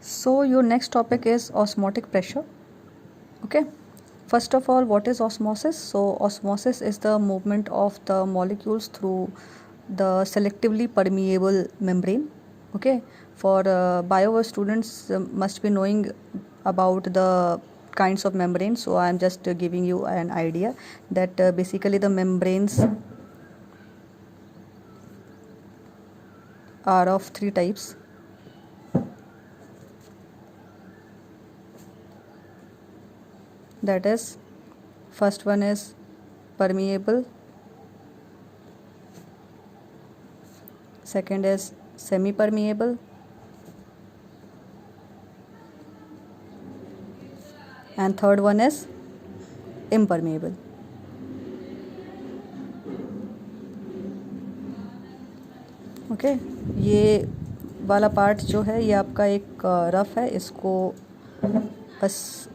So your next topic is osmotic pressure. Okay. First of all, what is osmosis? So osmosis is the movement of the molecules through the selectively permeable membrane. Okay. For bio students must be knowing about the kinds of membranes. So I am just giving you an idea that basically the membranes are of three types. That is, first one is permeable, second is semi permeable, and third one is impermeable. Okay ये वाला part जो है ये आपका एक rough है, इसको बस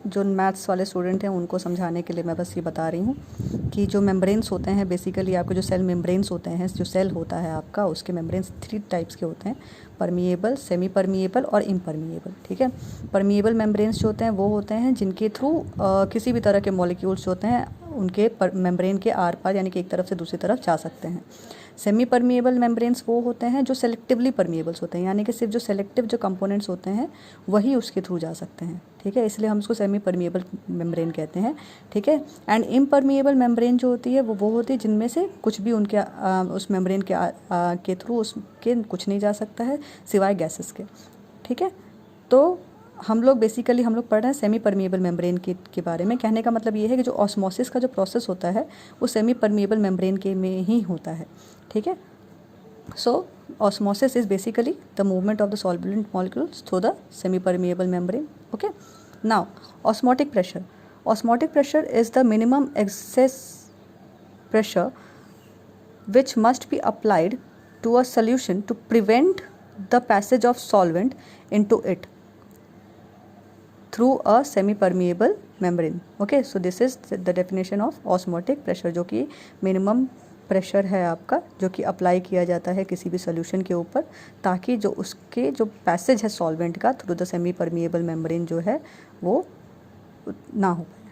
जो मैथ्स वाले स्टूडेंट हैं उनको समझाने के लिए मैं बस ये बता रही हूँ कि जो मेम्ब्रेन्स होते हैं बेसिकली आपके जो सेल मेम्ब्रेन्स होते हैं, जो सेल होता है आपका उसके मेम्ब्रेन्स थ्री टाइप्स के होते हैं, परमिएबल, सेमी परमिएबल और इम्परमिएबल। ठीक है, परमिएबल मेम्ब्रेन्स जो होते हैं वो होते हैं जिनके थ्रू किसी भी तरह के मॉलिक्यूल्स होते हैं उनके मेम्ब्रेन के आर पार यानी कि एक तरफ से दूसरी तरफ जा सकते हैं। सेमी परमिएबल मेम्ब्रेन्स वो होते हैं जो सेलेक्टिवली परमिएबल्स होते हैं, यानी कि सिर्फ जो सेलेक्टिव जो कंपोनेंट्स होते हैं वही उसके थ्रू जा सकते हैं। ठीक है, इसलिए हम उसको सेमी परमिएबल मेम्ब्रेन कहते हैं। ठीक है, एंड इम्परमिएबल मेम्ब्रेन जो होती है वो होती है जिनमें से कुछ भी उनके उस मेम्ब्रेन के थ्रू उसके कुछ नहीं जा सकता है सिवाय गैसेस के। ठीक है, तो हम लोग पढ़ रहे हैं सेमी परमिएबल मेम्ब्रेन के बारे में। कहने का मतलब ये है कि जो ऑस्मोसिस का जो प्रोसेस होता है वो सेमी परमिएबल मेम्ब्रेन के में ही होता है। ठीक है, सो osmosis is basically the movement of the solvent molecules through the semi-permeable membrane. Okay, now osmotic pressure. Osmotic pressure is the minimum excess pressure which must be applied to a solution to prevent the passage of solvent into it through a semi-permeable membrane. Okay, so this is the definition of osmotic pressure, जो कि minimum pressure है आपका जो कि apply किया जाता है किसी भी सोल्यूशन के ऊपर ताकि जो उसके जो पैसेज है सॉल्वेंट का through the semi permeable membrane जो है वो ना हो पाए।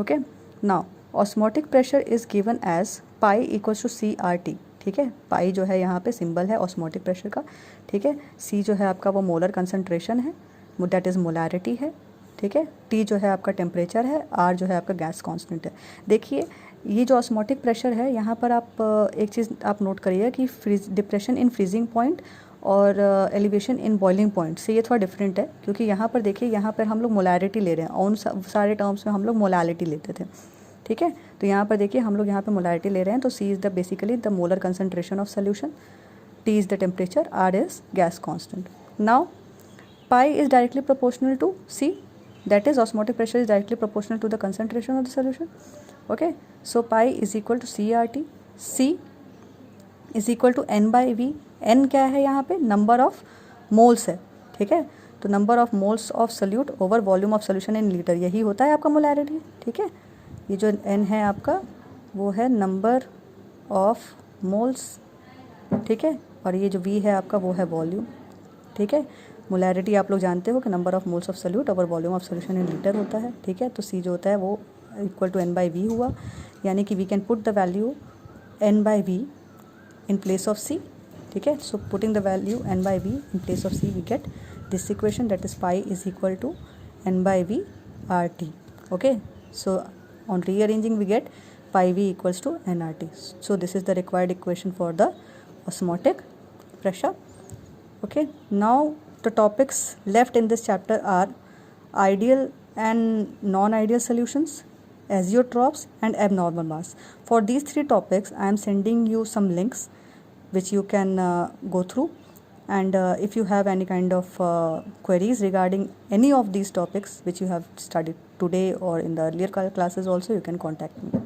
Okay, now osmotic pressure is given as pi equals to CRT। ठीक है, पाई जो है यहाँ पे सिंबल है ऑस्मोटिक प्रेशर का। ठीक है, C जो है आपका वो मोलर कंसंट्रेशन है, दैट इज़ मोलैरिटी है। ठीक है, T जो है आपका टेम्परेचर है, R जो है आपका गैस कांस्टेंट है। देखिए ये जो ऑस्मोटिक प्रेशर है यहाँ पर आप एक चीज़ आप नोट करिए कि डिप्रेशन इन फ्रीजिंग पॉइंट और एलिवेशन इन बॉइलिंग पॉइंट से ये थोड़ा डिफरेंट है, क्योंकि यहाँ पर देखिए यहाँ पर हम लोग मोलैरिटी ले रहे हैं, उन सारे टर्म्स में हम लोग मोलैरिटी लेते थे। ठीक है, तो यहाँ पर देखिए हम लोग यहाँ पर मोलैरिटी ले रहे हैं, तो C is the basically the molar concentration of solution, T is the temperature, R is gas constant. Now pi is directly proportional to C, that is osmotic pressure is directly proportional to the concentration of the solution. Okay, so pi is equal to CRT, C is equal to N by V। N क्या है यहाँ पे, number of moles है। ठीक है, तो number of moles of solute over volume of solution in litre, यही होता है आपका मोलैरिटी। ठीक है, ये जो N है आपका वो है नंबर ऑफ मोल्स। ठीक है, और ये जो V है आपका वो है वॉल्यूम। ठीक है, मोलैरिटी आप लोग जानते हो कि number of moles of solute over volume of solution in litre होता है। ठीक है, तो C जो होता है वो equal to N by V हुआ, यानी कि we can put the value N by V in place of C। ठीक है, so putting the value N by V in place of C we get this equation, that is pi is equal to N by V RT। Okay, so on rearranging we get pi V equals to NRT। So this is the required equation for the osmotic pressure. Okay, now the topics left in this chapter are ideal and non-ideal solutions, azeotrophs and abnormal mass. For these three topics I am sending you some links which you can go through, and if you have any kind of queries regarding any of these topics which you have studied today or in the earlier classes also, you can contact me.